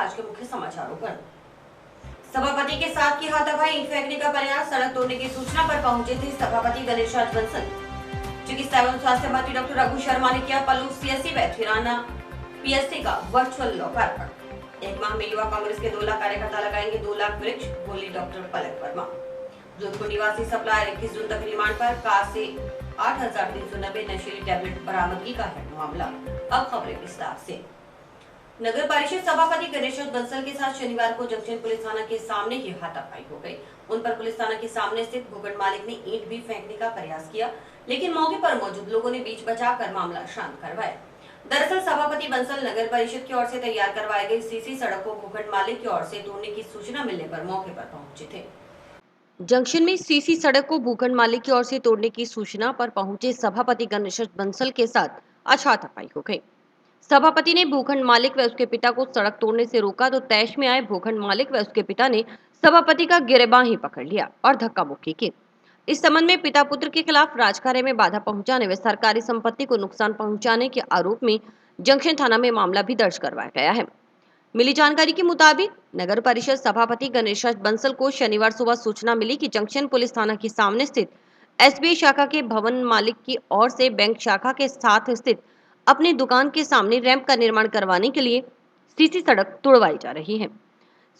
आज के मुख्य समाचारों पर। सभापति के साथ की हाथापाई, ईंट फेंकने का प्रयास, सड़क तोड़ने की सूचना पर पहुंचे थे सभापति गणेश राज बंसल। चिकित्सा एवं स्वास्थ्य मंत्री डॉक्टर रघु शर्मा ने किया पल्लू सीएससी व थिराना पीएससी का वर्चुअल लोकार्पण। एक माह में युवा कांग्रेस के 2 लाख कार्यकर्ता लगाएंगे 2 लाख वृक्ष, बोली डॉक्टर पलक वर्मा। जोधपुर निवासी सप्लायर 21 जून तक रिमांड पर, कार से 8,390 नशीली टैबलेट बरामदगी का है मामला। अब खबरें विस्तार से। नगर परिषद सभापति गणेश राज बंसल के साथ शनिवार को जंक्शन पुलिस थाना के सामने ही हाथापाई हो गई। उन पर पुलिस थाना के सामने स्थित भूखंड मालिक ने ईंट भी फेंकने का प्रयास किया, लेकिन मौके पर मौजूद लोगों ने बीच बचाकर मामला शांत करवाया। दरअसल सभापति बंसल नगर परिषद की ओर से तैयार करवाई गई सीसी सड़क को भूखंड मालिक की ओर से तोड़ने की सूचना मिलने पर मौके पर पहुंचे थे। जंक्शन में सीसी सड़क को भूखंड मालिक की ओर से तोड़ने की सूचना पर पहुंचे सभापति गणेश बंसल के साथ आज हाथापाई हो गई। सभापति ने भूखंड मालिक व उसके पिता को सड़क तोड़ने से रोका तो तैश में आए भूखंड मालिक व उसके पिता ने सभापति का गिरेबान ही पकड़ लिया और धक्का मुक्की की। इस संबंध में पिता पुत्र के खिलाफ राजकार्य में बाधा पहुंचाने व सरकारी संपत्ति को नुकसान पहुंचाने के आरोप में जंक्शन थाना में मामला भी दर्ज करवाया गया है। मिली जानकारी के मुताबिक नगर परिषद सभापति गणेश राज बंसल को शनिवार सुबह सूचना मिली कि जंक्शन पुलिस थाना के सामने स्थित एसबीआई शाखा के भवन मालिक की ओर से बैंक शाखा के साथ स्थित अपनी दुकान के सामने रैंप का निर्माण करवाने के लिए सीसी सड़क तोड़वाई जा रही है।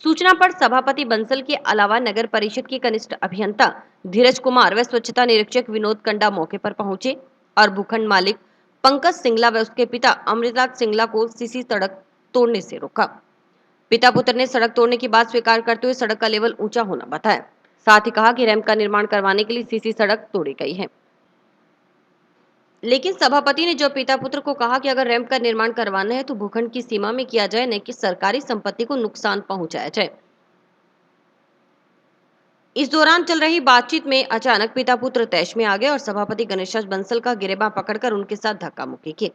सूचना पर सभापति बंसल के अलावा नगर परिषद के कनिष्ठ अभियंता धीरज कुमार व स्वच्छता निरीक्षक विनोद कंडा मौके पर पहुंचे और भूखंड मालिक पंकज सिंगला व उसके पिता अमृतलाल सिंगला को सीसी सड़क तोड़ने से रोका। पिता पुत्र ने सड़क तोड़ने की बात स्वीकार करते हुए सड़क का लेवल ऊंचा होना बताया। साथ ही कहा कि रैंप का निर्माण करवाने के लिए सीसी सड़क तोड़ी गई है, लेकिन सभापति ने जो पिता पुत्र को कहा कि अगर रैंप का निर्माण करवाना है तो भूखंड की सीमा में किया जाए, न कि सरकारी संपत्ति को नुकसान पहुंचाया जाए। इस दौरान चल रही बातचीत में अचानक पिता पुत्र तैश में आ गए और सभापति गणेश राज बंसल का गिरेबान पकड़कर उनके साथ धक्का मुक्की की।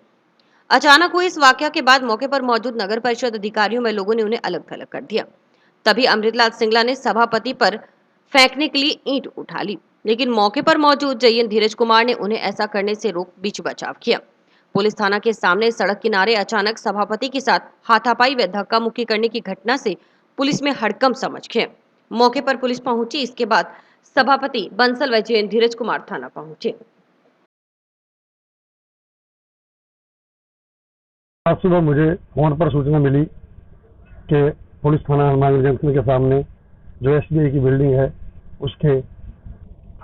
अचानक हुए इस वाकया के बाद मौके पर मौजूद नगर परिषद अधिकारियों में लोगों ने उन्हें अलग थलग कर दिया। तभी अमृतलाल सिंगला ने सभापति पर फेंकने के लिए ईंट उठा ली, लेकिन मौके पर मौजूद जयन धीरज कुमार ने उन्हें ऐसा करने से रोक बीच बचाव किया। पुलिस थाना के सामने सड़क किनारे अचानक सभापति के साथ हाथापाई व धक्का मुक्की करने की घटना से पुलिस में हड़कंप समझ गए। मौके पर पुलिस पहुंची। इसके बाद सभापति बंसल व जयन धीरज कुमार थाना पहुंचे। आज सुबह मुझे फोन पर सूचना मिली कि पुलिस थाना हनुमान जंक्शन के सामने जो एसबीआई की बिल्डिंग है उसके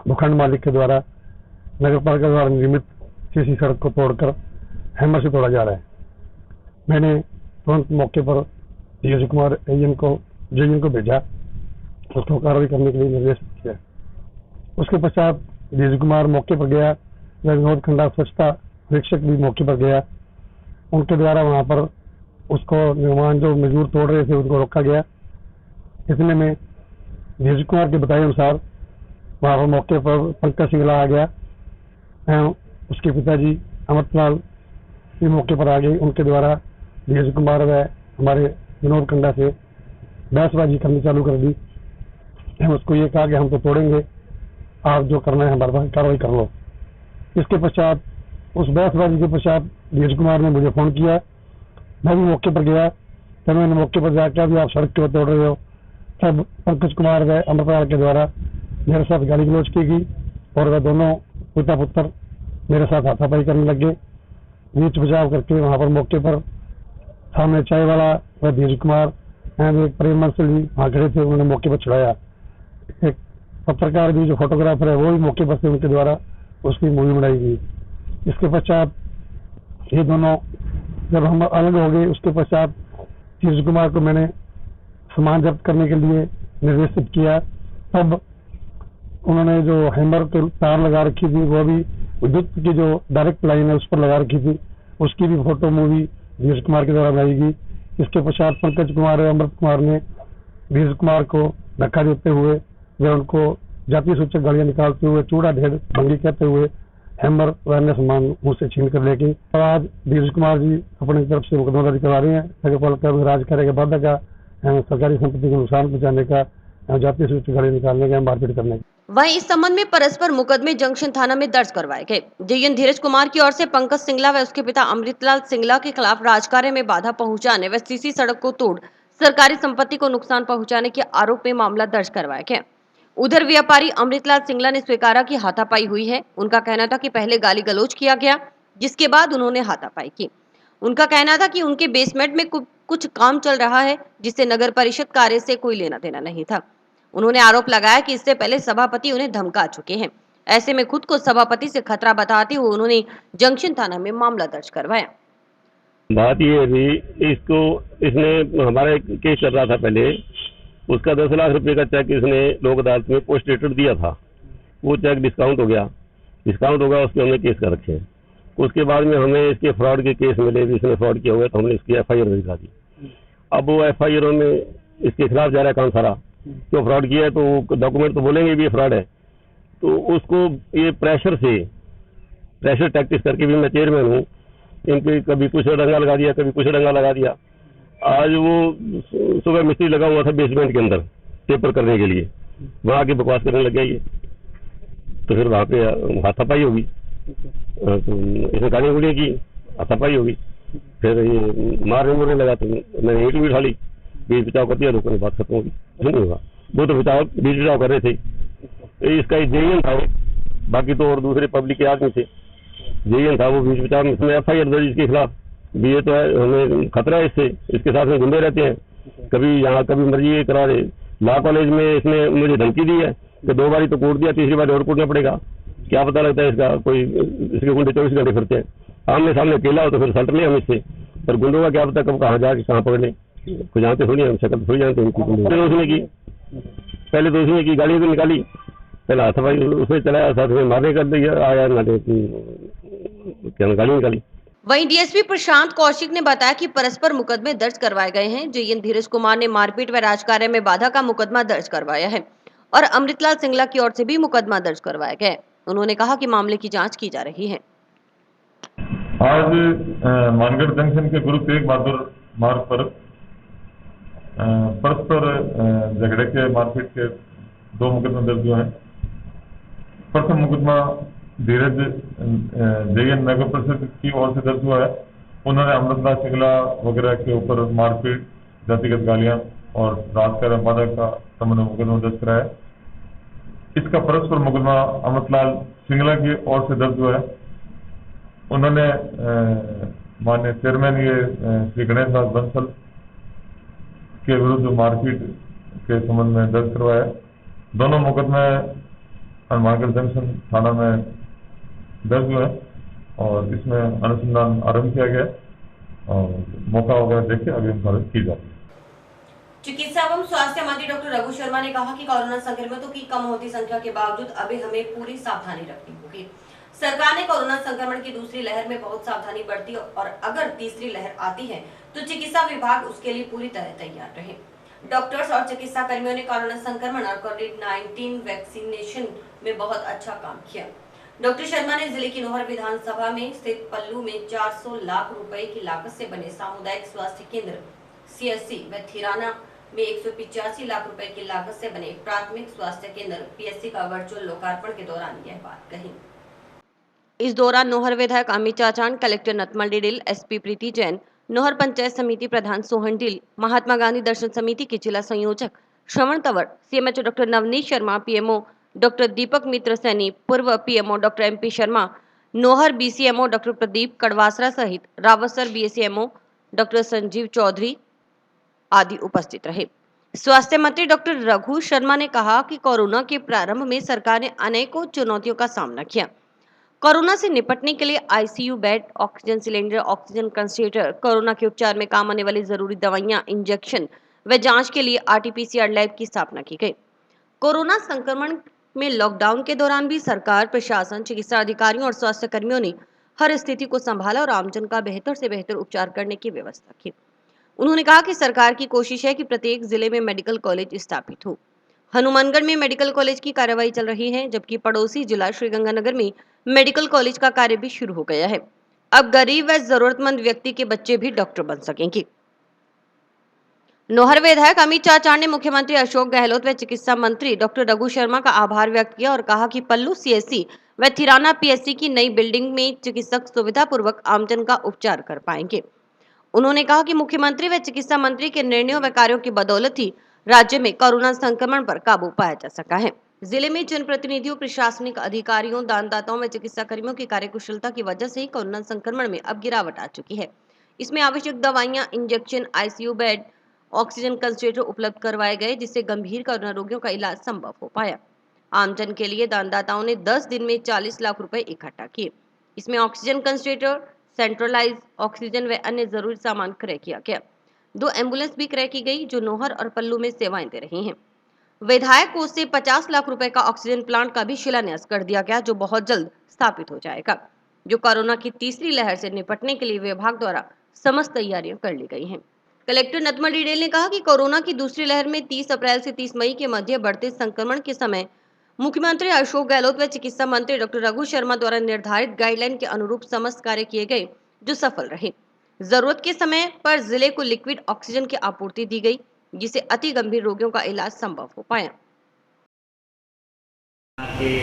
भूखंड मालिक के द्वारा नगर पालिका द्वारा निर्मित सीसी सड़क को तोड़कर हैमर से तोड़ा जा रहा है। मैंने तुरंत मौके पर धीरज कुमार जेईएन को भेजा, उसको कार्रवाई करने के लिए निर्देश किया। उसके पश्चात धीरज कुमार मौके पर गया, विनोद खंडा स्वच्छता निरीक्षक भी मौके पर गया। उनके द्वारा वहां पर उसको निर्माण जो मजदूर तोड़ रहे थे उनको रोका गया। इतने में धीरज कुमार के बताए अनुसार वहां पर मौके पर पंकज सिंगला आ गया, उसके पिताजी अमृतलाल भी मौके पर आ गए। उनके द्वारा धीरज कुमार व हमारे विनोद कंडा से बहसबाजी करनी चालू कर दी। हम उसको ये कहा कि हम तो तोड़ेंगे, आप जो करना है हमारे पास कार्रवाई कर लो। इसके पश्चात उस बहसबाजी के पश्चात धीरज कुमार ने मुझे फोन किया, मैं भी मौके पर गया। तब मैंने मौके पर जाकर भी आप सड़क क्यों तोड़ रहे हो, तब पंकज कुमार व अमृतलाल के द्वारा मेरे साथ गाली गलौज की गई और वह दोनों पिता पुत्र मेरे साथ हाथापाई करने लगे। बीच बचाव करके वहां पर मौके पर सामने चाय वाला व धीरज कुमार एवं एक प्रेम मंसल भी वहां खड़े थे, उन्होंने मौके पर छुड़ाया। एक पत्रकार भी जो फोटोग्राफर है वो भी मौके पर से उनके द्वारा उसकी मूवी बनाई गई। इसके पश्चात ये दोनों जब हम अलग हो गए, उसके पश्चात धीरज कुमार को मैंने सामान जब्त करने के लिए निर्देशित किया। तब उन्होंने जो हैमर के तार लगा रखी थी वो भी विद्युत की जो डायरेक्ट लाइन है उस पर लगा रखी थी, उसकी भी फोटो मूवी धीरज कुमार के द्वारा बनाई गई। इसके पश्चात पंकज कुमार और अमृत कुमार ने धीरज कुमार को धक्का देते हुए वे उनको जातीय सूचक गालियां निकालते हुए चूड़ा ढेर भंगी कहते हुए हैमर व अन्य सामान मुंह से छीन कर लेके आज धीरज कुमार जी अपनी तरफ से मुकदमा दर्ज करवा रहे हैं। नगर पालिका में राज कार्य के बाधा का, सरकारी संपत्ति को नुकसान पहुंचाने का, जातीय सूचक गाली निकालने का, मारपीट करने का। वहीं इस संबंध में परस्पर मुकदमे जंक्शन थाना में दर्ज करवाए गए। जेईएन धीरज कुमार की ओर से पंकज सिंगला व उसके पिता अमृतलाल सिंगला के खिलाफ राजकार्य में बाधा पहुंचाने व सीसी सड़क को तोड़ सरकारी संपत्ति को नुकसान पहुंचाने के आरोप में मामला दर्ज करवाया गया। उधर व्यापारी अमृतलाल सिंगला ने स्वीकारा कि हाथापाई हुई है। उनका कहना था कि पहले गाली गलौज किया गया, जिसके बाद उन्होंने हाथापाई की। उनका कहना था कि उनके बेसमेंट में कुछ काम चल रहा है, जिससे नगर परिषद कार्य से कोई लेना देना नहीं था। उन्होंने आरोप लगाया कि इससे पहले सभापति उन्हें धमका चुके हैं। ऐसे में खुद को सभापति से खतरा बताते हुए उन्होंने जंक्शन थाना में मामला दर्ज करवाया। बात ये है भी, इसको इसने हमारा एक केस चल रहा था पहले, उसका 10 लाख रुपए का चेक इसने लोक अदालत में पोस्ट डेटेड दिया था। वो चेक डिस्काउंट हो गया, उसके हमने केस कर रखे हैं। उसके बाद में हमें इसके फ्रॉड के केस मिले भी, इसने फ्रॉड किया हुआ है, तो हमने इसकी FIR दिखा दी। अब वो FIR में इसके खिलाफ जा रहा है काम सारा, क्यों फ्रॉड किया है, तो डॉक्यूमेंट तो बोलेंगे भी ये फ्रॉड है। तो उसको ये प्रेशर टैक्टिस करके भी, मैं चेयरमैन हूँ, इनके कभी कुछ डंगा लगा दिया, कभी कुछ डंगा लगा दिया। आज वो सुबह मिस्त्री लगा हुआ था बेसमेंट के अंदर पेपर करने के लिए, वहाँ आके बकवास करने लग गया ये, तो फिर वहाँ पे हाथापाई होगी, तो इसने गालियाँ गुड़ियाँ की, हाथापाई होगी, फिर ये मारने मुरने लगा, तो मैंने ईंट भी उठा ली, बीच बचाव कर दिया, तो बात खत्म होगी, कुछ नहीं होगा। वो तो बीच बचाव कर रहे थे, इसका जेईएन था वो, बाकी तो और दूसरे पब्लिक के आदमी थे। जेईएन था वो, बीच बचाव में FIR दर्ज इसके खिलाफ भी। ये तो है, हमें खतरा है इससे, इसके साथ में गुंडे रहते हैं, कभी यहाँ कभी मर्जी ये करा रहे। लॉ कॉलेज में इसने मुझे धमकी दी है कि 2 बारी तो कूट दिया, तीसरी बार और कूटना पड़ेगा। क्या पता लगता है इसका, कोई इसके गुंडे 24 घंटे फिरते हैं, आमने सामने अकेला हो तो फिर सल्ट ले हम इससे, पर गुंडों का क्या पता कब कहाँ जाके कहाँ पकड़ने, कुछ जानते थोड़ी, हम शक्ल थोड़ी जानते उनकी। पहले तो उसने की गाली तो निकाली, पहले हाथापाई उसने चलाया, साथ में मारने कर दिया, आया क्या गाली निकाली। वहीं डीएसपी प्रशांत कौशिक ने बताया कि परस्पर मुकदमे दर्ज करवाए गए हैं। जेईएन धीरज कुमार ने मारपीट व राजकार्य में बाधा का मुकदमा दर्ज करवाया है और अमृतलाल सिंगला की ओर से भी मुकदमा दर्ज करवाया गया है। उन्होंने कहा कि मामले की जांच की जा रही है। आज मानगढ़ जंक्शन के गुरु तेग बहादुर मार्ग पर परस्पर झगड़े के मारपीट के 2 मुकदमे दर्ज हुए हैं। प्रथम मुकदमा धीरज जेईएन नगर परिषद की ओर से दर्ज हुआ है। उन्होंने अमृतलाल सिंगला वगैरह के ऊपर मारपीट, जातिगत गालियां और राजकार्य बाधा का संबंध में मुकदमा दर्ज कराया है। इसका परस्पर मुकदमा अमृतलाल सिंगला की ओर से दर्ज हुआ है। उन्होंने माननीय चेयरमैन ये श्री गणेश दास बंसल के विरुद्ध मारपीट के संबंध में दर्ज करवाया है। दोनों मुकदमे हनुमानगढ़ जंक्शन थाना में दर्ज हुए और इसमें अनुसंधान आरंभ किया गया और मौका वगैरह देख के अभी कार्रवाई की जाती है। चिकित्सा एवं स्वास्थ्य मंत्री डॉक्टर रघु शर्मा ने कहा कि कोरोना संक्रमितों की कम होती संख्या के बावजूद अभी हमें पूरी सावधानी रखनी होगी। सरकार ने कोरोना संक्रमण की दूसरी लहर में बहुत सावधानी बरती और अगर तीसरी लहर आती है तो चिकित्सा विभाग उसके लिए पूरी तरह तैयार रहे। डॉक्टर्स और चिकित्सा कर्मियों ने कोरोना संक्रमण और कोविड-19 वैक्सीनेशन में बहुत अच्छा काम किया। डॉक्टर शर्मा ने जिले की नोहर विधानसभा में स्थित पल्लू में 400 लाख रुपए की लागत से बने सामुदायिक स्वास्थ्य केंद्र CSC व थिराना में 185 लाख रुपए की लागत से बने प्राथमिक स्वास्थ्य केंद्र PSC का वर्चुअल लोकार्पण के दौरान यह बात कही। इस दौरान नोहर विधायक अमित चाचान, कलेक्टर नतमल डिडिल, SP प्रीति जैन, नोहर पंचायत समिति प्रधान सोहन डिल, महात्मा गांधी दर्शन समिति के जिला संयोजक Shravan Tanwar, CMHO doctor Navneet Sharma, PMO doctor Deepak Mitra Saini, पूर्व PMO doctor MP Sharma, Nohar BCMO doctor Pradeep Kadwasara सहित रावतसर BSMO डॉक्टर संजीव चौधरी आदि उपस्थित रहे। स्वास्थ्य मंत्री डॉक्टर रघु शर्मा ने कहा कि कोरोना के प्रारंभ में सरकार ने अनेकों चुनौतियों का सामना किया। कोरोना से निपटने के लिए ICU bed, oxygen cylinder, oxygen concentrator, corona के उपचार में काम आने वाली जरूरी दवाइयां, इंजेक्शन व जांच के लिए RT-PCR लैब की स्थापना की गई। कोरोना संक्रमण में लॉकडाउन के दौरान भी सरकार, प्रशासन, चिकित्सा अधिकारियों और स्वास्थ्य कर्मियों ने हर स्थिति को संभाला और आमजन का बेहतर से बेहतर उपचार करने की व्यवस्था की। उन्होंने कहा कि सरकार की कोशिश है कि प्रत्येक जिले में मेडिकल कॉलेज स्थापित हो। हनुमानगढ़ में मेडिकल कॉलेज की कार्यवाही चल रही है, जबकि पड़ोसी जिला श्रीगंगानगर में मेडिकल कॉलेज का कार्य भी शुरू हो गया है। अब गरीब व जरूरतमंद व्यक्ति के बच्चे भी डॉक्टर बन सकेंगे। नोहर विधायक अमित चाचान ने मुख्यमंत्री अशोक गहलोत व चिकित्सा मंत्री डॉक्टर रघु शर्मा का आभार व्यक्त किया और कहा कि पल्लू CSC व थिराना PSC की नई बिल्डिंग में चिकित्सक सुविधा पूर्वक आमजन का उपचार कर पाएंगे। उन्होंने कहा कि मुख्यमंत्री व चिकित्सा मंत्री के निर्णयों व कार्यों की बदौलत ही राज्य में कोरोना संक्रमण पर काबू पाया जा सका है। जिले में जनप्रतिनिधियों, प्रशासनिक अधिकारियों, दानदाताओं व चिकित्सा कर्मियों की कार्यकुशलता की वजह से ही कोरोना संक्रमण में अब गिरावट आ चुकी है। इसमें आवश्यक दवाइयां, injection, ICU bed, oxygen concentrator उपलब्ध करवाए गए, जिससे गंभीर कोरोना रोगियों का इलाज संभव हो पाया। आमजन के लिए दानदाताओं ने 10 दिन में 40 लाख रुपए इकट्ठा किए। इसमें ऑक्सीजन कंसंट्रेटर, सेंट्रलाइज ऑक्सीजन व अन्य जरूरी सामान क्रय किया गया। 2 एम्बुलेंस भी क्रय की गई, जो नोहर और पल्लू में सेवाएं दे रही हैं। विधायक कोष से 50 लाख रुपए का ऑक्सीजन प्लांट का भी शिलान्यास कर दिया गया, जो बहुत जल्द स्थापित हो जाएगा। जो कोरोना की तीसरी लहर से निपटने के लिए विभाग द्वारा समस्त तैयारियां कर ली गई हैं। कलेक्टर नतमल डिडेल ने कहा कि कोरोना की दूसरी लहर में 30 अप्रैल से 30 मई के मध्य बढ़ते संक्रमण के समय मुख्यमंत्री अशोक गहलोत व चिकित्सा मंत्री डॉक्टर रघु शर्मा द्वारा निर्धारित गाइडलाइन के अनुरूप समस्त कार्य किए गए, जो सफल रहे। जरूरत के समय पर जिले को लिक्विड ऑक्सीजन की आपूर्ति दी गई, जिससे अति गंभीर रोगियों का इलाज संभव हो पाया। के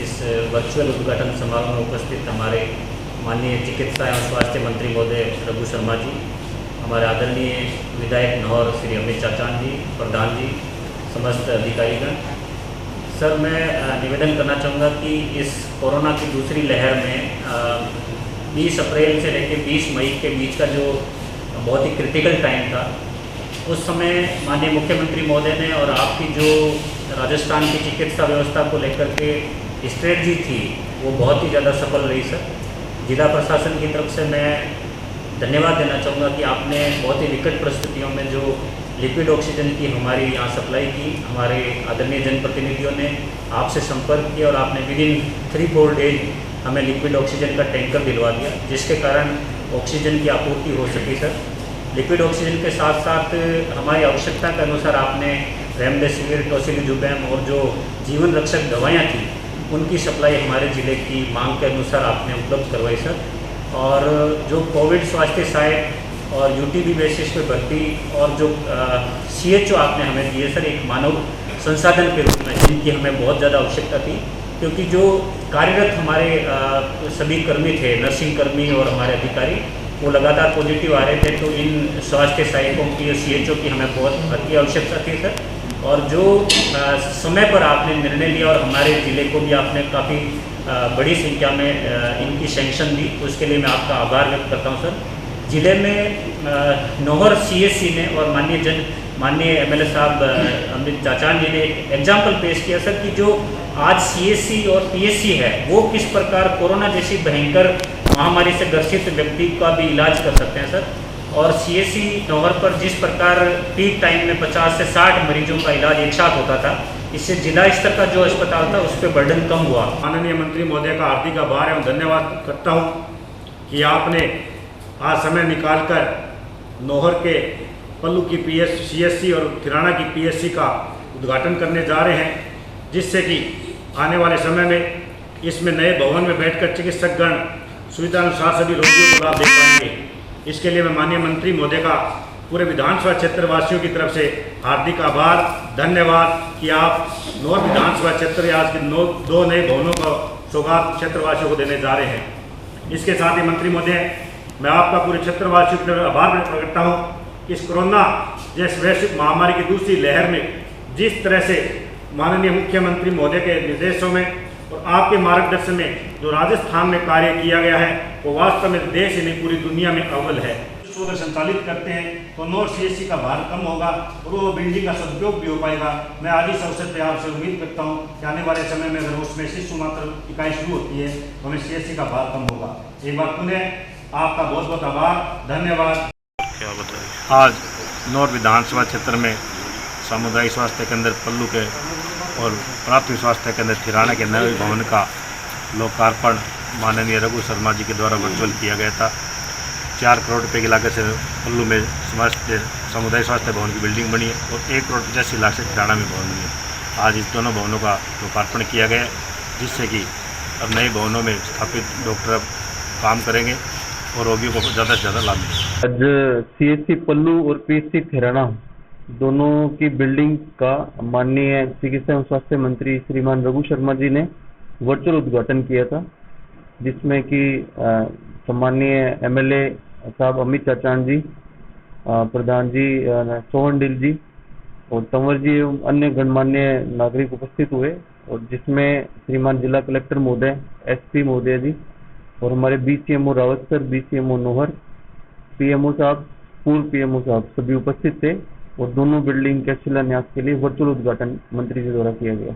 इस वर्चुअल उद्घाटन समारोह में उपस्थित हमारे माननीय चिकित्सा एवं स्वास्थ्य मंत्री महोदय रघु शर्मा जी, हमारे आदरणीय विधायक नौहर श्री अमित चाचान जी, प्रधान जी, समस्त अधिकारीगण। सर, मैं निवेदन करना चाहूँगा कि इस कोरोना की दूसरी लहर में 20 अप्रैल से लेकर 20 मई के बीच का जो बहुत ही क्रिटिकल टाइम था, उस समय माननीय मुख्यमंत्री महोदय ने और आपकी जो राजस्थान की चिकित्सा व्यवस्था को लेकर के स्ट्रेटजी थी, वो बहुत ही ज़्यादा सफल रही सर। जिला प्रशासन की तरफ से मैं धन्यवाद देना चाहूँगा कि आपने बहुत ही विकट परिस्थितियों में जो लिक्विड ऑक्सीजन की हमारी यहाँ सप्लाई की, हमारे आदरणीय जनप्रतिनिधियों ने आपसे संपर्क किया और आपने विदिन 3-4 डेज हमें लिक्विड ऑक्सीजन का टैंकर दिलवा दिया, जिसके कारण ऑक्सीजन की आपूर्ति हो सकी सर। लिक्विड ऑक्सीजन के साथ साथ हमारी आवश्यकता के अनुसार आपने रेमडेसिविर, टोसिलिजुमैब और जो जीवन रक्षक दवाइयाँ थी, उनकी सप्लाई हमारे ज़िले की मांग के अनुसार आपने उपलब्ध करवाई सर। और जो कोविड स्वास्थ्य सहायक और यूटीबी बेसिस पे भर्ती और जो CHO आपने हमें दिए सर, एक मानव संसाधन के रूप में, जिनकी हमें बहुत ज़्यादा आवश्यकता थी, क्योंकि जो कार्यरत हमारे सभी कर्मी थे, नर्सिंग कर्मी और हमारे अधिकारी, वो लगातार पॉजिटिव आ रहे थे। तो इन स्वास्थ्य सहायकों की, CHO की हमें बहुत अति आवश्यकता थी सर। और जो समय पर आपने निर्णय लिया और हमारे ज़िले को भी आपने काफ़ी बड़ी संख्या में इनकी सैंक्शन दी, उसके लिए मैं आपका आभार व्यक्त करता हूं सर। ज़िले में नौहर CSC ने और माननीय MLA साहब अमित चाचान जी ने एक एग्जाम्पल पेश किया सर कि जो आज CSC और PSC है, वो किस प्रकार कोरोना जैसी भयंकर महामारी से ग्रसित व्यक्ति का भी इलाज कर सकते हैं सर। और CSC नौहर पर जिस प्रकार पीक टाइम में 50 से 60 मरीजों का इलाज एक साथ होता था, इससे जिला स्तर का जो अस्पताल था उस पर बर्डन कम हुआ। माननीय मंत्री महोदय का हार्दिक आभार एवं धन्यवाद करता हूँ कि आपने आज समय निकालकर नौहर के पल्लू की CSC और थिराना की PSC का उद्घाटन करने जा रहे हैं, जिससे कि आने वाले समय में इसमें नए भवन में बैठकर चिकित्सकगण सुविधा अनुसार सभी रोगियों को लाभ दे पाएंगे। इसके लिए मैं माननीय मंत्री महोदय का पूरे विधानसभा क्षेत्र वासियों की तरफ से हार्दिक आभार, धन्यवाद कि आप नौहर विधानसभा क्षेत्र आज के 2 नए भवनों का सौगात क्षेत्रवासियों को देने जा रहे हैं। इसके साथ ही मंत्री महोदय, मैं आपका पूरे क्षेत्रवासियों की तरफ आभार व्यक्त करता हूँ। इस कोरोना जैसे वैश्विक महामारी की दूसरी लहर में जिस तरह से माननीय मुख्यमंत्री महोदय के निर्देशों में और आपके मार्गदर्शन में जो राजस्थान में कार्य किया गया है, वो वास्तव में देश ही नहीं पूरी दुनिया में अव्वल है। अगर संचालित करते हैं तो नौहर CSC का भार कम होगा और वो बिल्डिंग का सदुपयोग भी हो पाएगा। मैं आज इस अवसर पर आपसे उम्मीद करता हूँ कि आने वाले समय में अगर उसमें शिशु मात्र इकाई शुरू होती है तो हमें CSC का भार कम होगा। एक बार पुनः आपका बहुत बहुत आभार, धन्यवाद। क्या बताएं? आज नौहर विधानसभा क्षेत्र में सामुदायिक स्वास्थ्य केंद्र पल्लू के और प्राथमिक स्वास्थ्य केंद्र थिराना के नए भवन का लोकार्पण माननीय रघु शर्मा जी के द्वारा वर्चुअल किया गया था। 4 करोड़ रुपये की लागत से पल्लू में सामुदायिक स्वास्थ्य भवन की बिल्डिंग बनी है और 1 करोड़ 85 लाख से थिराना में भवन बनी है। आज इस दोनों भवनों का लोकार्पण किया गया, जिससे कि अब नए भवनों में स्थापित डॉक्टर काम करेंगे और रोगियों को ज़्यादा से ज़्यादा लाभ मिलेगा। आज CSC पल्लू और PSC थिराना दोनों की बिल्डिंग का माननीय चिकित्सा एवं स्वास्थ्य मंत्री श्रीमान रघु शर्मा जी ने वर्चुअल उद्घाटन किया था, जिसमें कि सम्माननीय MLA साहब अमित चाचान जी, प्रधान जी सोहन डिल जी और तंवर जी एवं अन्य गणमान्य नागरिक उपस्थित हुए, और जिसमें श्रीमान जिला कलेक्टर महोदय, एसपी महोदय जी और हमारे BCMO Rawat sir, BCMO Nohar, PMO साहब, पूर्व पीएमओ साहब सभी उपस्थित थे। और दोनों बिल्डिंग के शिलान्यास के लिए वर्चुअल उद्घाटन मंत्री जी द्वारा किया गया।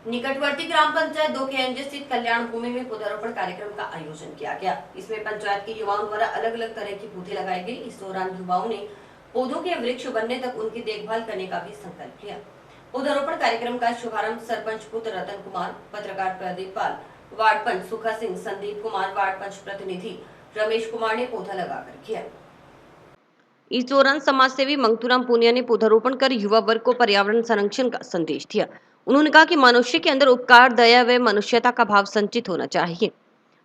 निकटवर्ती ग्राम पंचायत 2 के एनजे स्थित कल्याण भूमि में पौधारोपण कार्यक्रम का आयोजन किया गया। इसमें पंचायत के युवाओं द्वारा अलग अलग तरह की पौधे लगाए गए। इस दौरान युवाओं ने पौधों के वृक्ष बनने तक उनकी देखभाल करने का भी संकल्प लिया। पौधारोपण कार्यक्रम का शुभारंभ सरपंच पुत्र रतन कुमार, पत्रकार प्रदीप पाल, वार्ड पंच सुखा सिंह, संदीप कुमार, वार्ड पंच प्रतिनिधि रमेश कुमार ने पौधा लगाकर किया। इस दौरान समाजसेवी मंगतूराम पुनिया ने पौधारोपण कर युवा वर्ग को पर्यावरण संरक्षण का संदेश दिया। उन्होंने कहा कि मनुष्य के अंदर उपकार, दया व मनुष्यता का भाव संचित होना चाहिए,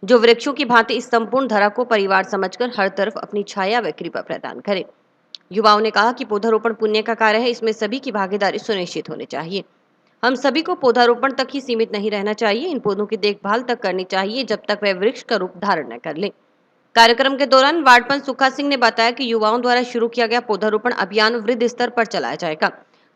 जो वृक्षों की भांति इस संपूर्ण धरा को परिवार समझकर हर तरफ अपनी छाया व कृपा प्रदान करे। युवाओं ने कहा कि पौधारोपण पुण्य का कार्य है, इसमें सभी की भागीदारी सुनिश्चित होनी चाहिए। हम सभी को पौधारोपण तक ही सीमित नहीं रहना चाहिए, इन पौधों की देखभाल तक करनी चाहिए जब तक वह वृक्ष का रूप धारण न कर ले। कार्यक्रम के दौरान वार्ड पंच सुखा सिंह ने बताया कि युवाओं द्वारा शुरू किया गया पौधारोपण अभियान वृहद स्तर पर चलाया जाएगा।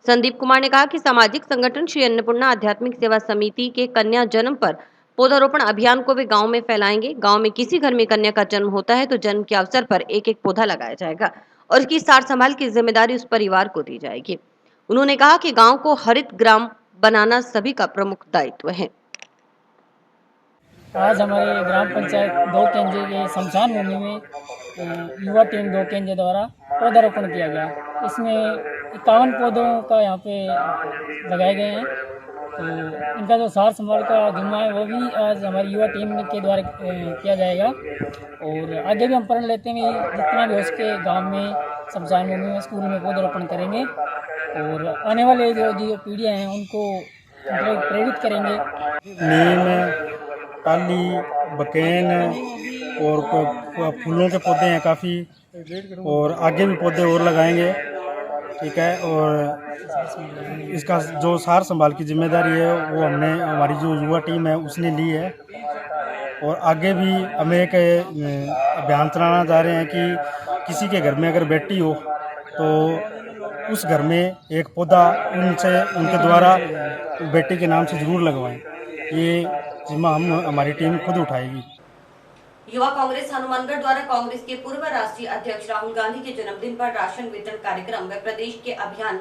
संदीप कुमार ने कहा कि सामाजिक संगठन श्री अन्नपूर्णा आध्यात्मिक सेवा समिति के कन्या जन्म पर पौधारोपण अभियान को वे गांव में फैलाएंगे। गांव में किसी घर में कन्या का जन्म होता है तो जन्म के अवसर पर एक एक पौधा लगाया जाएगा और इसकी सार संभाल की जिम्मेदारी उस परिवार को दी जाएगी। उन्होंने कहा कि गांव को हरित ग्राम बनाना सभी का प्रमुख दायित्व है। आज हमारे ग्राम पंचायत 2 केंजे के शमशान भूमि में युवा टीम 2 केंजे द्वारा पौधारोपण किया गया। इसमें 51 पौधों का यहाँ पे लगाए गए हैं। तो इनका जो सार संभाल का जिम्मा है वो भी आज हमारी युवा टीम के द्वारा किया जाएगा। और आगे भी हम प्रण लेते हैं जितना भी हो सके गाँव में, शमशान भूमि में, स्कूल में पौधारोपण करेंगे और आने वाले जो पीढ़ियाँ हैं उनको प्रेरित करेंगे। नीम, टाली, बकेन और फूलों के पौधे हैं काफ़ी, और आगे भी पौधे और लगाएंगे, ठीक है। और इसका जो सार संभाल की जिम्मेदारी है वो हमने, हमारी जो युवा टीम है उसने ली है। और आगे भी हमें एक अभियान चलाना चाह रहे हैं कि किसी के घर में अगर बेटी हो तो उस घर में एक पौधा उनके द्वारा बेटी के नाम से जरूर लगवाएं। ये जिम्मा हमारी टीम खुद उठाएगी। युवा कांग्रेस हनुमानगढ़ द्वारा कांग्रेस के पूर्व राष्ट्रीय अध्यक्ष राहुल गांधी के जन्मदिन पर राशन वितरण कार्यक्रम व प्रदेश के अभियान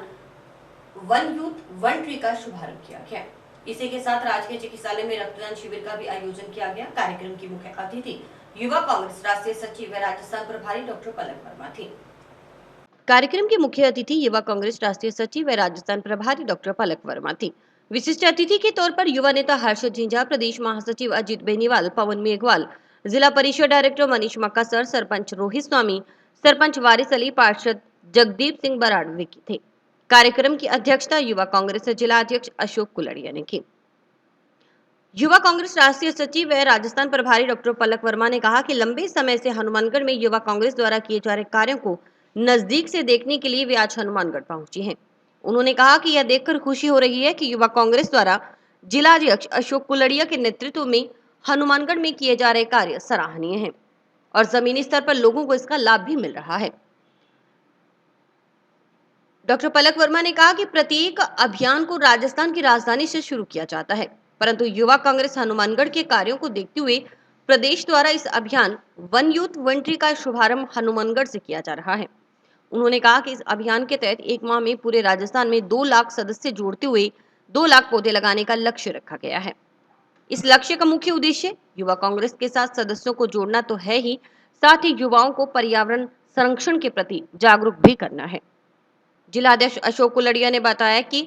वन यूथ वन ट्री का शुभारंभ किया गया। इसी के साथ राजकीय चिकित्सालय में रक्तदान शिविर का भी आयोजन किया गया। कार्यक्रम की मुख्य अतिथि युवा कांग्रेस राष्ट्रीय सचिव व राजस्थान प्रभारी डॉक्टर पलक वर्मा थी। कार्यक्रम के मुख्य अतिथि युवा कांग्रेस राष्ट्रीय सचिव व राजस्थान प्रभारी डॉक्टर पलक वर्मा थी। विशिष्ट अतिथि के तौर पर युवा नेता हर्षद झिंझा, प्रदेश महासचिव अजीत बेनीवाल, पवन मेघवाल, जिला परिषद डायरेक्टर मनीष मक्कासर, सरपंच रोहित स्वामी, सरपंच वारिस अली, पार्षद जगदीप सिंह बराड़ विकी थे। कार्यक्रम की अध्यक्षता युवा कांग्रेस जिला अध्यक्ष अशोक कुलड़िया ने की। युवा कांग्रेस राष्ट्रीय सचिव व राजस्थान प्रभारी डॉक्टर पलक वर्मा ने कहा कि लंबे समय से हनुमानगढ़ में युवा कांग्रेस द्वारा किए जा रहे कार्यों को नजदीक से देखने के लिए वे आज हनुमानगढ़ पहुंची हैं। उन्होंने कहा कि यह देखकर खुशी हो रही है कि युवा कांग्रेस द्वारा जिला अध्यक्ष अशोक कुलड़िया के नेतृत्व में हनुमानगढ़ में किए जा रहे कार्य सराहनीय हैं और जमीनी स्तर पर लोगों को इसका लाभ भी मिल रहा है। डॉक्टर पलक वर्मा ने कहा कि प्रत्येक अभियान को राजस्थान की राजधानी से शुरू किया जाता है, परंतु युवा कांग्रेस हनुमानगढ़ के कार्यों को देखते हुए प्रदेश द्वारा इस अभियान वन यूथ वन ट्री का शुभारंभ हनुमानगढ़ से किया जा रहा है। उन्होंने कहा कि इस अभियान के तहत एक माह में पूरे राजस्थान में 2 लाख सदस्य जोड़ते हुए 2 लाख पौधे लगाने का लक्ष्य रखा गया है। इस लक्ष्य का मुख्य उद्देश्य युवा कांग्रेस के साथ सदस्यों को जोड़ना तो है ही, साथ ही युवाओं को पर्यावरण संरक्षण के प्रति जागरूक भी करना है। जिला अध्यक्ष अशोक कुलड़िया ने बताया कि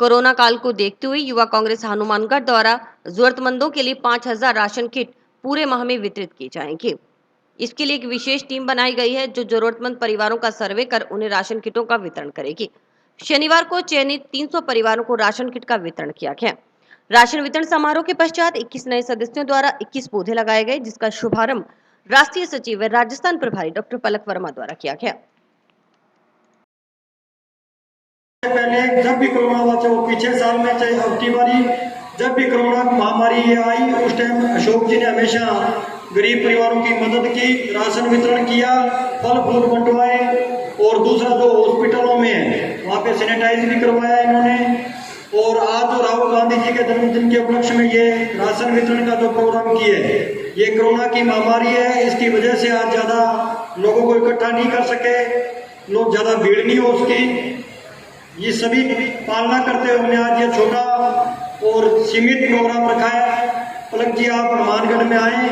कोरोना काल को देखते हुए युवा कांग्रेस हनुमानगढ़ द्वारा जरूरतमंदों के लिए 5000 राशन किट पूरे माह में वितरित किए जाएंगे। इसके लिए एक विशेष टीम बनाई गई है जो जरूरतमंद परिवारों का सर्वे कर उन्हें राशन किटों का वितरण करेगी। शनिवार को चयनित 300 परिवारों को राशन किट का वितरण किया गया। राशन वितरण समारोह के पश्चात 21 नए सदस्यों द्वारा 21 पौधे लगाए गए, जिसका शुभारंभ राष्ट्रीय सचिव व राजस्थान प्रभारी डॉक्टर पलक वर्मा द्वारा किया गया। पहले जब भी कोरोना हुआ, चाहे वो पिछले साल में, चाहे अब की बारी जब भी कोरोना महामारी ये आई उस टाइम अशोक जी ने हमेशा गरीब परिवारों की मदद की, राशन वितरण किया, फल फूल बंटवाए और दूसरा जो हॉस्पिटलों में है वहाँ पे सैनिटाइज भी करवाया इन्होंने। और आज जो राहुल गांधी जी के जन्मदिन के उपलक्ष्य में ये राशन वितरण का जो प्रोग्राम किए, ये कोरोना की महामारी है, इसकी वजह से आज ज़्यादा लोगों को इकट्ठा नहीं कर सके, लोग ज़्यादा भीड़ नहीं हो उसकी, ये सभी पालना करते हुए हमने आज ये छोटा और सीमित प्रोग्राम रखा है। पलक जी आप हनुमानगढ़ में आए,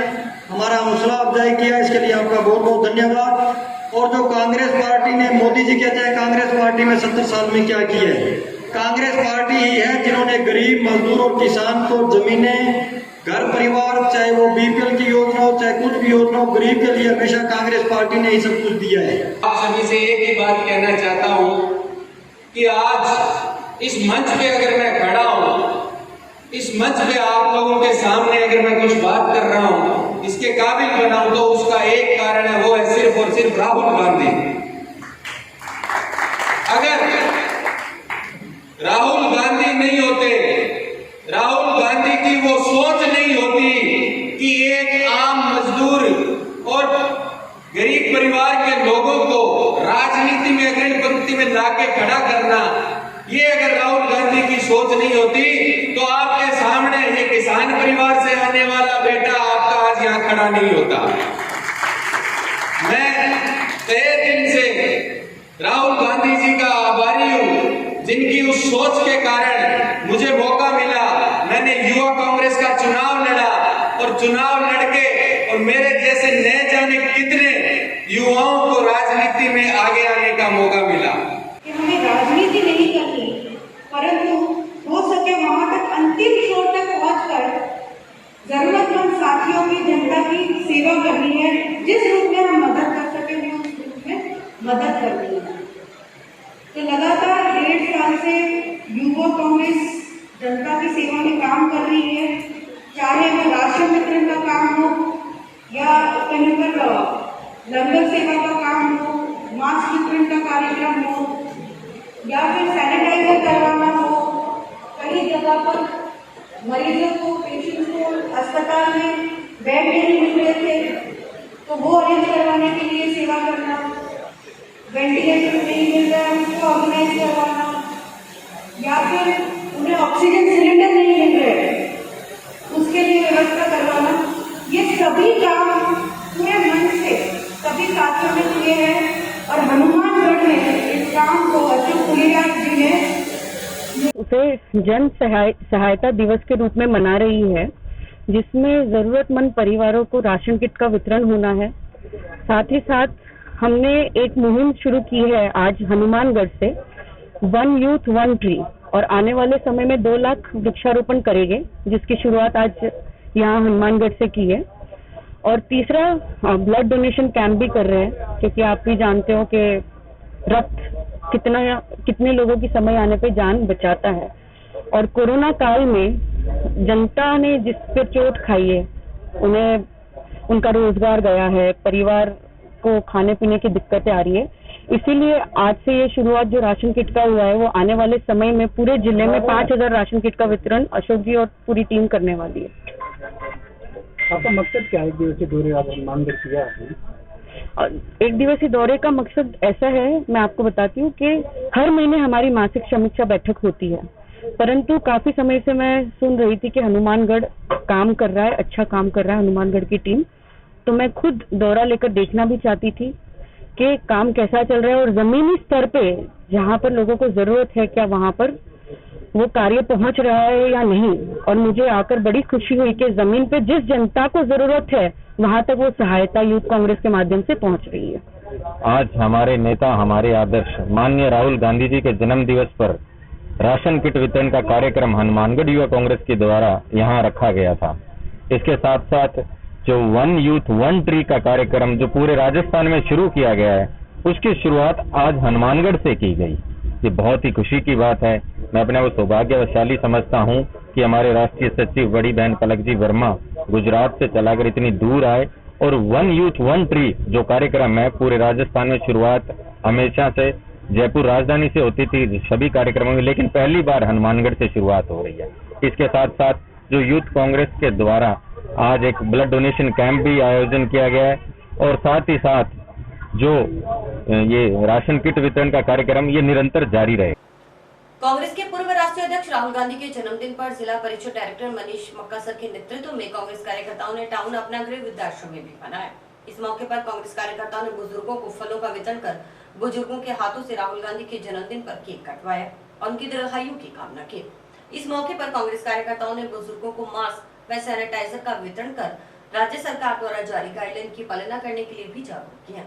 हमारा हौसला अफजाई किया, इसके लिए आपका बहुत बहुत धन्यवाद। और जो कांग्रेस पार्टी ने, मोदी जी कहते हैं कांग्रेस पार्टी में 70 साल में क्या किया है, कांग्रेस पार्टी ही है जिन्होंने गरीब मजदूर और किसान को जमीनें, घर परिवार, चाहे वो बीपीएल की योजना हो चाहे कुछ भी योजना हो, गरीब के लिए हमेशा कांग्रेस पार्टी ने ही सब कुछ दिया है। आप सभी से एक ही बात कहना चाहता हूँ कि आज इस मंच पे अगर मैं खड़ा हूँ, इस मंच पे आप लोगों के सामने अगर मैं कुछ बात कर रहा हूँ, इसके काबिल बना हूं, तो उसका एक कारण है, वो है सिर्फ और सिर्फ राहुल गांधी। अगर राहुल गांधी नहीं होते, राहुल गांधी की वो सोच नहीं होती कि एक आम मजदूर और गरीब परिवार के लोगों को राजनीति में अग्रणी पंक्ति में लाके खड़ा करना, ये अगर राहुल गांधी की सोच नहीं होती तो आपके सामने ये किसान परिवार से आने वाला बेटा आपका आज यहाँ खड़ा नहीं होता। मैं तहे दिल से राहुल गांधी जी का आभारी हूँ, जिनकी उस सोच के कारण मुझे मौका मिला। मैंने युवा कांग्रेस का चुनाव लड़ा और चुनाव लड़के और मेरे जैसे न जाने कितने युवाओं को राजनीति में आगे आने का मौका मिला। हमें राजनीति नहीं करनी, परंतु हो सके वहां तक अंतिम छोर तक पहुंचकर जरूरतमंद साथियों की, जनता की सेवा करनी है। जिस रूप में हम मदद कर सके उस रूप में मदद करनी है। तो लगातार 1.5 साल से युवा कांग्रेस जनता की सेवा में काम कर रही है, चाहे वो राशन वितरण का काम हो या कहीं पर लंगर सेवा का काम हो, मास्क वितरण का कार्यक्रम हो या फिर सैनिटाइजर करवाना हो। कई जगह पर मरीजों को, पेशेंट्स को अस्पताल में बेड नहीं मिल रहे थे तो वो अरेंज करवाने के लिए सेवा करना, वेंटिलेटर नहीं मिल रहा है उसको ऑर्गेनाइज करवाना, या फिर उन्हें ऑक्सीजन सिलेंडर नहीं मिल रहे उसके लिए व्यवस्था करवाना। ये सभी काम पूरे मन से सभी साथियों ने किए हैं और हनुमानगढ़ में इस काम को अशोक पुलियार जी ने उसे जन सहायता दिवस के रूप में मना रही है, जिसमें जरूरतमंद परिवारों को राशन किट का वितरण होना है। साथ ही साथ हमने एक मुहिम शुरू की है आज हनुमानगढ़ से, 1 यूथ 1 ट्री, और आने वाले समय में 2 लाख वृक्षारोपण करेंगे, जिसकी शुरुआत आज यहाँ हनुमानगढ़ से की है। और तीसरा ब्लड डोनेशन कैंप भी कर रहे हैं, क्योंकि आप भी जानते हो कि रक्त कितने लोगों की समय आने पे जान बचाता है। और कोरोना काल में जनता ने जिस पे चोट खाई है, उन्हें उनका रोजगार गया है, परिवार को खाने पीने की दिक्कतें आ रही है, इसीलिए आज से ये शुरुआत जो राशन किट का हुआ है वो आने वाले समय में पूरे जिले में 5000 राशन किट का वितरण अशोक जी और पूरी टीम करने वाली है। आपका मकसद क्या है? एक दिवसीय दौरे आप हनुमानगढ़ किया आपने? एक दिवसीय दौरे का मकसद ऐसा है, मैं आपको बताती हूँ कि हर महीने हमारी मासिक समीक्षा बैठक होती है, परंतु काफी समय से मैं सुन रही थी कि हनुमानगढ़ काम कर रहा है, अच्छा काम कर रहा है हनुमानगढ़ की टीम, तो मैं खुद दौरा लेकर देखना भी चाहती थी कि काम कैसा चल रहा है और जमीनी स्तर पे जहाँ पर लोगों को जरूरत है क्या वहाँ पर वो कार्य पहुँच रहा है या नहीं। और मुझे आकर बड़ी खुशी हुई कि जमीन पे जिस जनता को जरूरत है वहाँ तक वो सहायता यूथ कांग्रेस के माध्यम से पहुँच रही है। आज हमारे नेता, हमारे आदर्श माननीय राहुल गांधी जी के जन्म दिवस पर राशन किट वितरण का कार्यक्रम हनुमानगढ़ युवा कांग्रेस के द्वारा यहाँ रखा गया था। इसके साथ साथ जो 1 यूथ 1 ट्री का कार्यक्रम जो पूरे राजस्थान में शुरू किया गया है, उसकी शुरुआत आज हनुमानगढ़ से की गई। ये बहुत ही खुशी की बात है। मैं अपने को सौभाग्यशाली समझता हूँ कि हमारे राष्ट्रीय सचिव बड़ी बहन पलक जी वर्मा गुजरात से चलाकर इतनी दूर आए और 1 यूथ 1 ट्री जो कार्यक्रम है पूरे राजस्थान में शुरुआत हमेशा से जयपुर राजधानी से होती थी सभी कार्यक्रमों में, लेकिन पहली बार हनुमानगढ़ से शुरुआत हो रही है इसके साथ साथ जो यूथ कांग्रेस के द्वारा आज एक ब्लड डोनेशन कैंप भी आयोजन किया गया है और साथ ही साथ जो ये राशन किट वितरण का कार्यक्रम ये निरंतर जारी रहे। कांग्रेस के पूर्व राष्ट्रीय अध्यक्ष राहुल गांधी के जन्मदिन पर जिला परिषद डायरेक्टर मनीष मक्कासर के नेतृत्व में कांग्रेस कार्यकर्ताओं ने टाउन अपना गृह वृद्धाश्रम में भी मनाया। इस मौके पर कांग्रेस कार्यकर्ताओं ने बुजुर्गों को फलों का वितरण कर बुजुर्गों के हाथों से राहुल गांधी के जन्मदिन पर केक कटवाया और उनकी दीर्घायु की कामना की। इस मौके पर कांग्रेस कार्यकर्ताओं ने बुजुर्गों को मास्क व सैनिटाइजर का वितरण कर राज्य सरकार द्वारा जारी गाइडलाइन की पालना करने के लिए भी जागरूक किया।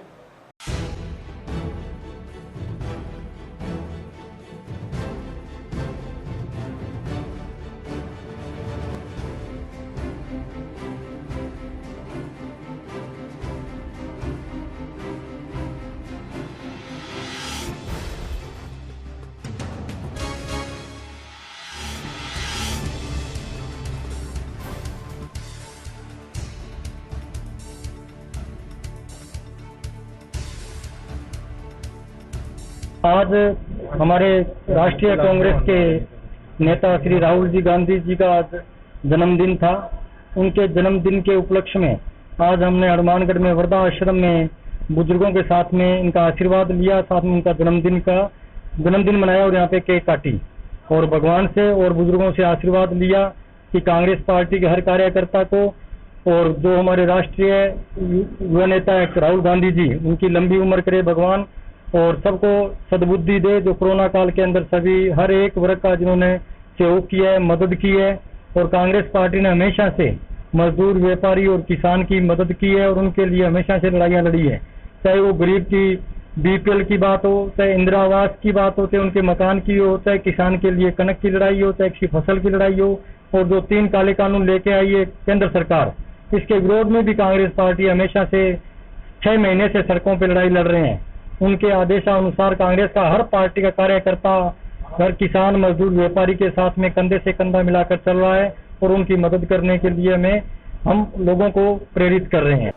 आज हमारे राष्ट्रीय कांग्रेस के नेता श्री राहुल जी गांधी जी का आज जन्मदिन था। उनके जन्मदिन के उपलक्ष्य में आज हमने हनुमानगढ़ में वृद्धाश्रम में बुजुर्गों के साथ में इनका आशीर्वाद लिया, साथ में उनका जन्मदिन मनाया और यहाँ पे केक काटी और भगवान से और बुजुर्गों से आशीर्वाद लिया कि कांग्रेस पार्टी के हर कार्यकर्ता को और जो हमारे राष्ट्रीय युवा नेता है राहुल गांधी जी, उनकी लंबी उम्र करे भगवान और सबको सद्बुद्धि दे। जो कोरोना काल के अंदर सभी हर एक वर्ग का जिन्होंने सहयोग किया है, मदद की है और कांग्रेस पार्टी ने हमेशा से मजदूर, व्यापारी और किसान की मदद की है और उनके लिए हमेशा से लड़ाइयाँ लड़ी है। चाहे वो गरीब की बीपीएल की बात हो, चाहे इंदिरा आवास की बात हो, चाहे उनके मकान की हो, चाहे किसान के लिए कनक की लड़ाई हो, चाहे किसी फसल की लड़ाई हो। और जो 3 काले कानून लेके आई है केंद्र सरकार, इसके विरोध में भी कांग्रेस पार्टी हमेशा से 6 महीने से सड़कों पर लड़ाई लड़ रहे हैं। उनके आदेशानुसार कांग्रेस का हर पार्टी का कार्यकर्ता हर किसान, मजदूर, व्यापारी के साथ में कंधे से कंधा मिलाकर चल रहा है और उनकी मदद करने के लिए हम लोगों को प्रेरित कर रहे हैं।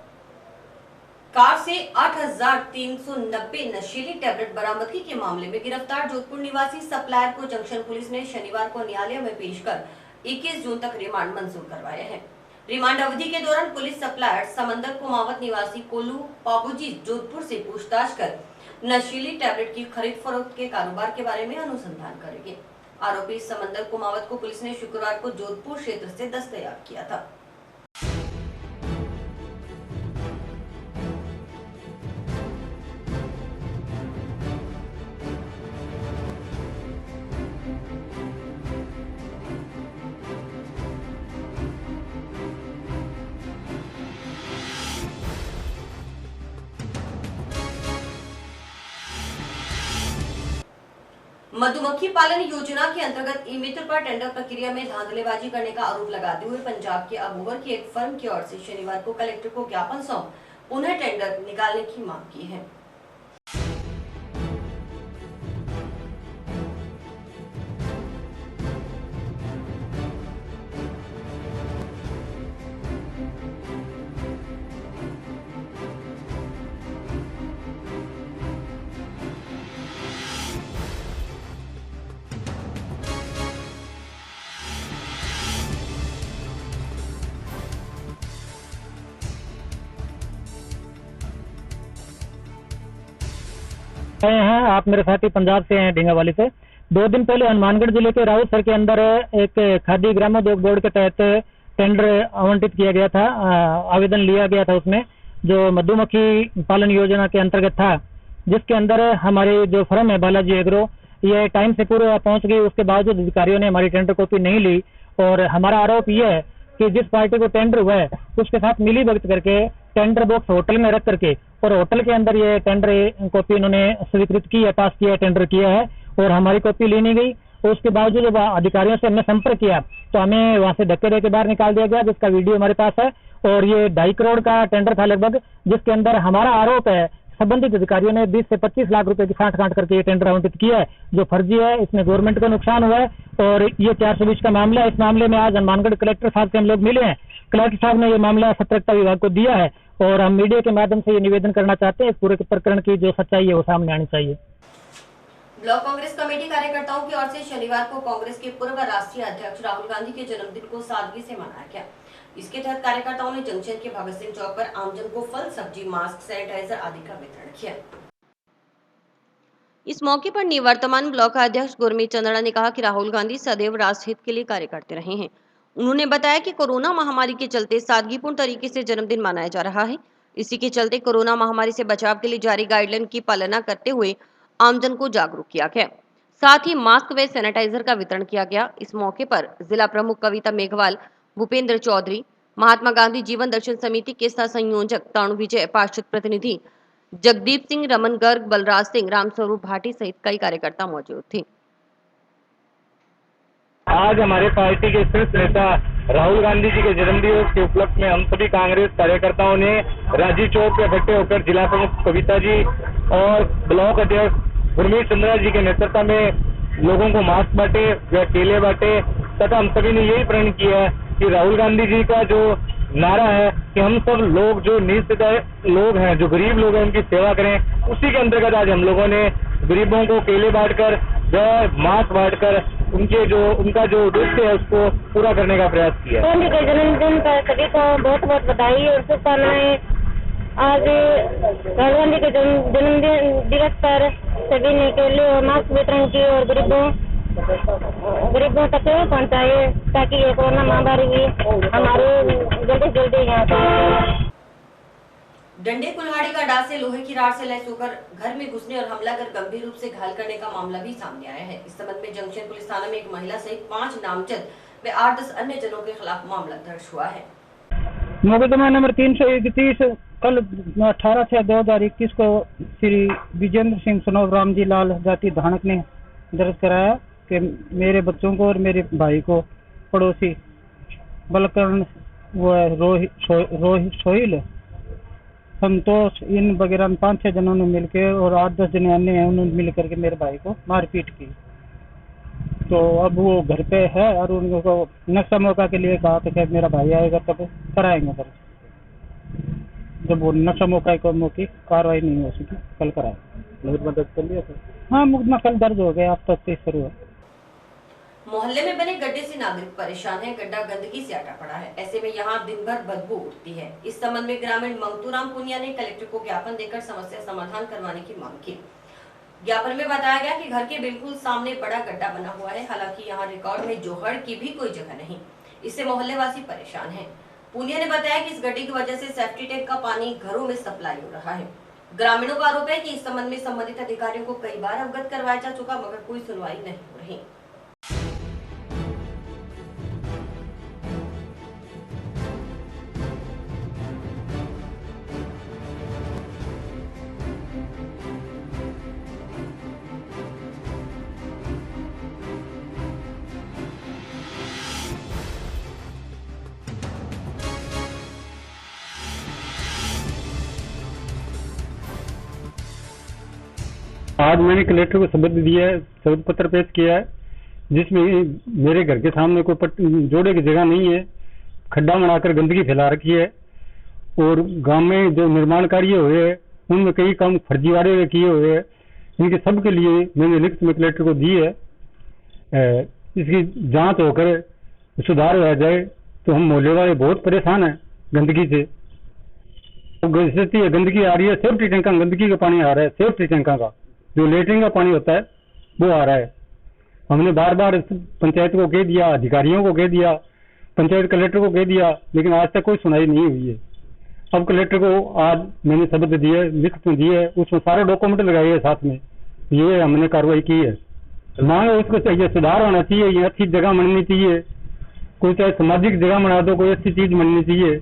कार से 8,390 नशीली टैबलेट बरामदगी के मामले में गिरफ्तार जोधपुर निवासी सप्लायर को जंक्शन पुलिस ने शनिवार को न्यायालय में पेश कर 21 जून तक रिमांड मंजूर करवाया है। रिमांड अवधि के दौरान पुलिस सप्लायर समंदर कुमावत निवासी कोलू बाबूजी जोधपुर से पूछताछ कर नशीली टैबलेट की खरीद फरोख्त के कारोबार के बारे में अनुसंधान करेंगे। आरोपी समंदर कुमावत को पुलिस ने शुक्रवार को जोधपुर क्षेत्र से दस्तयाब किया था। मधुमक्खी पालन योजना के अंतर्गत ई मित्र पर टेंडर प्रक्रिया में धांधलेबाजी करने का आरोप लगाते हुए पंजाब के अबोहर की एक फर्म की ओर से शनिवार को कलेक्टर को ज्ञापन सौंप पुनः टेंडर निकालने की मांग की है। हैं आप मेरे साथी पंजाब से हैं, ढींगावाली से। 2 दिन पहले हनुमानगढ़ जिले के राउतसर के अंदर एक खादी ग्रामोद्योग बोर्ड के तहत टेंडर आवंटित किया गया था, आवेदन लिया गया था उसमें, जो मधुमक्खी पालन योजना के अंतर्गत था, जिसके अंदर हमारी जो फर्म है बालाजी एग्रो, ये टाइम से पूर्व पहुंच गई। उसके बावजूद अधिकारियों ने हमारी टेंडर कॉपी नहीं ली और हमारा आरोप ये है कि जिस पार्टी को टेंडर हुआ है उसके साथ मिली भगत करके टेंडर बॉक्स होटल में रख करके और होटल के अंदर ये टेंडर कॉपी इन्होंने स्वीकृत की है, पास किया है, टेंडर किया है और हमारी कॉपी ली नहीं गई। उसके बावजूद जब अधिकारियों से हमने संपर्क किया तो हमें वहां से धक्के देके बाहर निकाल दिया गया, जिसका वीडियो हमारे पास है। और ये 2.5 करोड़ का टेंडर था लगभग, जिसके अंदर हमारा आरोप है संबंधित अधिकारियों ने 20 से 25 लाख रुपए की साठ करके ये टेंडर आवंटित किया है, जो फर्जी है। इसमें गवर्नमेंट को नुकसान हुआ है और ये 420 का मामला है। इस मामले में आज हनुमानगढ़ कलेक्टर साहब से हम लोग मिले हैं। कलेक्टर साहब ने ये मामला सतर्कता विभाग को दिया है और हम मीडिया के माध्यम से ये निवेदन करना चाहते हैं, इस पूरे प्रकरण की जो सच्चाई है वो सामने आनी चाहिए। ब्लॉक कांग्रेस कमेटी कार्यकर्ताओं की ओर से शनिवार को कांग्रेस के पूर्व राष्ट्रीय अध्यक्ष राहुल गांधी के जन्मदिन को सादगी से मनाया गया। इसके तहत कार्यकर्ताओं ने जंक्शन के भगत सिंह चौक पर आमजन को फल, सब्जी, मास्क, सैनिटाइजर आदि का वितरण किया। इस मौके पर निवर्तमान ब्लॉक अध्यक्ष गुरमीत चंद्रा ने कहा कि राहुल गांधी सदैव राष्ट्रहित के लिए कार्य करते रहे हैं। उन्होंने बताया कि कोरोना महामारी के चलते सादगीपूर्ण तरीके से जन्मदिन मनाया जा रहा है। इसी के चलते कोरोना महामारी से बचाव के लिए जारी गाइडलाइन की पालना करते हुए आमजन को जागरूक किया गया। साथ ही मास्क व सैनिटाइजर का वितरण किया गया। इस मौके पर जिला प्रमुख कविता मेघवाल, भूपेंद्र चौधरी, महात्मा गांधी जीवन दर्शन समिति के सह संयोजक तरुण विजय, पार्षद प्रतिनिधि जगदीप सिंह, रमन गर्ग, बलराज सिंह, रामस्वरूप भाटी सहित कई कार्यकर्ता मौजूद थे। आज हमारे पार्टी के शीर्ष नेता राहुल गांधी जी के जन्मदिवस के उपलक्ष्य में हम सभी कांग्रेस कार्यकर्ताओं ने राजीव चौक पर इकट्ठे होकर जिला प्रमुख कविता जी और ब्लॉक अध्यक्ष गुरमीत चंद्रा जी के नेतृत्व में लोगों को मास्क बांटे व केले बांटे तथा हम सभी ने यही प्रण किया है कि राहुल गांधी जी का जो नारा है कि हम सब लोग जो निस्सहाय लोग हैं, जो गरीब लोग हैं, उनकी सेवा करें, उसी के अंतर्गत आज हम लोगों ने गरीबों को केले बांटकर व मास्क बांटकर उनका जो उद्देश्य है उसको पूरा करने का प्रयास किया। गांधी के जन्मदिन पर सभी को बहुत बहुत बधाई और शुभकामनाएं। आज राहुल गांधी के जन्मदिन दिवस पर सभी ने केले और मास्क वितरण किए और गरीबों तक पहुंचाए ताकि ये कोरोना महामारी भी हमारे जल्दी यहाँ से। डंडे कुल्हाड़ी का डाल से लोहे की राड से लैस होकर घर में घुसने और हमला कर गंभीर रूप से घायल करने का मामला भी सामने आया है। इस संबंध में जंक्शन पुलिस थाना में एक महिला सहित 5 नामजद व 8-10 अन्य जनों के खिलाफ मामला दर्ज हुआ है। मुकदमा नंबर 331 कल 18/6/2021 को श्री विजेंद्र सिंह सनोव रामजी लाल जाति धानक ने दर्ज कराया कि मेरे बच्चों को और मेरे भाई को पड़ोसी बलकर्ण रोहित सोहिल, संतोष, इन वगैरह 5-6 जनों ने मिलकर और 8-10 जने अन्य हैं, उन्होंने मिल करके मेरे भाई को मारपीट की। तो अब वो घर पे है और उनको नक्शा मौका के लिए कहा था कि मेरा भाई आएगा तब कराएंगे दर्ज। जब वो नक्शा मौका की कार्रवाई नहीं हो सकी, कल कराएंगे। मुकदमा दर्ज कर लिया था? हाँ, मुकदमा कल दर्ज हो गया। अब तक शुरू है। मोहल्ले में बने गड्ढे से नागरिक परेशान है। गड्ढा गंदगी से आटा पड़ा है। ऐसे में यहाँ दिन भर बदबू उठती है। इस संबंध में ग्रामीण मंगतूराम पुनिया ने कलेक्टर को ज्ञापन देकर समस्या समाधान करवाने की मांग की। ज्ञापन में बताया गया कि घर के बिल्कुल सामने बड़ा गड्ढा बना हुआ है। हालांकि यहाँ रिकॉर्ड में जोहड़ की भी कोई जगह नहीं। इससे मोहल्ले वासी परेशान है। पुनिया ने बताया कि इस गड्ढे की वजह से सेफ्टी टैंक का पानी घरों में सप्लाई हो रहा है। ग्रामीणों का आरोप है कि इस संबंध में संबंधित अधिकारियों को कई बार अवगत करवाया जा चुका, मगर कोई सुनवाई नहीं हो रही। आज मैंने कलेक्टर को शपथ दिया है, शपथ पत्र पेश किया है, जिसमें मेरे घर के सामने कोई जोड़े की जगह नहीं है, खड्डा बनाकर गंदगी फैला रखी है और गांव में जो निर्माण कार्य हुए हैं उनमें कई काम फर्जीवाड़े किए हुए हैं। इनके सब के लिए मैंने लिखित में कलेक्टर को दी है। इसकी जांच होकर सुधार हो जाए तो हम मोहल्ले वाले बहुत परेशान हैं गंदगी से। स्थिति है, गंदगी आ रही है, सेफ्टी टैंक का गंदगी का पानी आ रहा है, सेफ्टी टैंका का जो लेटरिन का पानी होता है वो आ रहा है। हमने बार बार पंचायत को कह दिया, अधिकारियों को कह दिया, पंचायत कलेक्टर को कह दिया, लेकिन आज तक कोई सुनाई नहीं हुई है। अब कलेक्टर को आज मैंने शपथ दी है, लिखित में दी है, उसमें सारे डॉक्यूमेंट लगाए हैं साथ में, ये हमने कार्रवाई की है। मांग उसको चाहिए, सुधार होना चाहिए, ये अच्छी जगह बननी चाहिए, कोई चाहे सामाजिक जगह बना दो, कोई अच्छी चीज बननी चाहिए।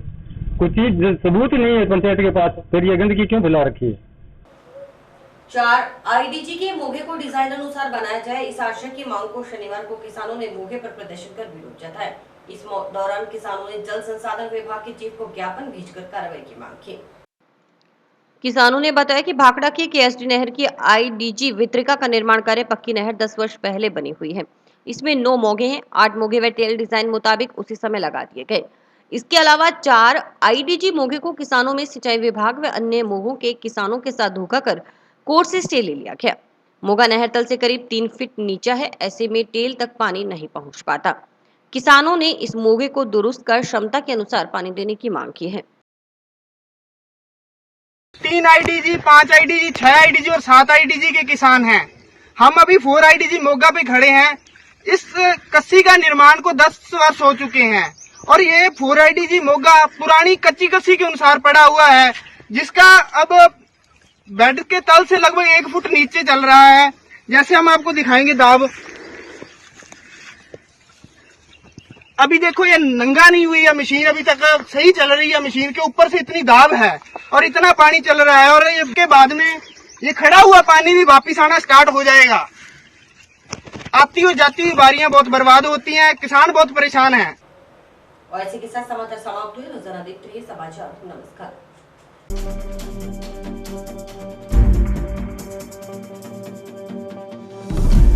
कोई चीज सबूत नहीं है पंचायत के पास, फिर ये गंदगी क्यों फैला रखी है। 4 आईडीजी के मोघे को डिजाइन अनुसार बनाया जाए, इस आशय की मांग को शनिवार को किसानों ने मोघे पर प्रदर्शन कर विरोध जताया। इस दौरान किसानों ने जल संसाधन विभाग के चीफ को ज्ञापन भेजकर कार्रवाई की मांग की। किसानों ने बताया कि भाखड़ा की केएसडी नहर की आईडीजी वितरिका का निर्माण कार्य पक्की नहर 10 वर्ष पहले बनी हुई है। इसमें 9 मोघे हैं, 8 मोघे व टेल डिजाइन मुताबिक उसी समय लगा दिए गए। इसके अलावा 4 आईडीजी मोघे को किसानों में सिंचाई विभाग व अन्य मोघों के किसानों के साथ धोखा कर कोर्ट से स्टे ले लिया गया। मोगा नहर तल से करीब 3 फीट नीचा है, ऐसे में टेल तक पानी नहीं पहुंच पाता। किसानों ने इस मोगे को दुरुस्त कर क्षमता के अनुसार पानी देने की मांग की है। 3 IDG, 5 IDG, 6 IDG और 7 IDG के किसान हैं। हम अभी 4 IDG मोगा पे खड़े हैं। इस कस्सी का निर्माण को 10 वर्ष हो चुके हैं और ये 4 IDG मोगा पुरानी कच्ची कस्सी के अनुसार पड़ा हुआ है, जिसका अब बेड के तल से लगभग 1 फुट नीचे चल रहा है। जैसे हम आपको दिखाएंगे दाब, अभी देखो ये नंगा नहीं हुई है मशीन, अभी तक सही चल रही है। मशीन के ऊपर से इतनी दाब है और इतना पानी चल रहा है और इसके बाद में ये खड़ा हुआ पानी भी वापिस आना स्टार्ट हो जाएगा। आती हुई जाती हुई बारियां बहुत बर्बाद होती हैं, किसान बहुत परेशान हैं। और ऐसे के साथ समाचार समाप्त हुए। रोजाना देखते रहिए समाचार। नमस्कार।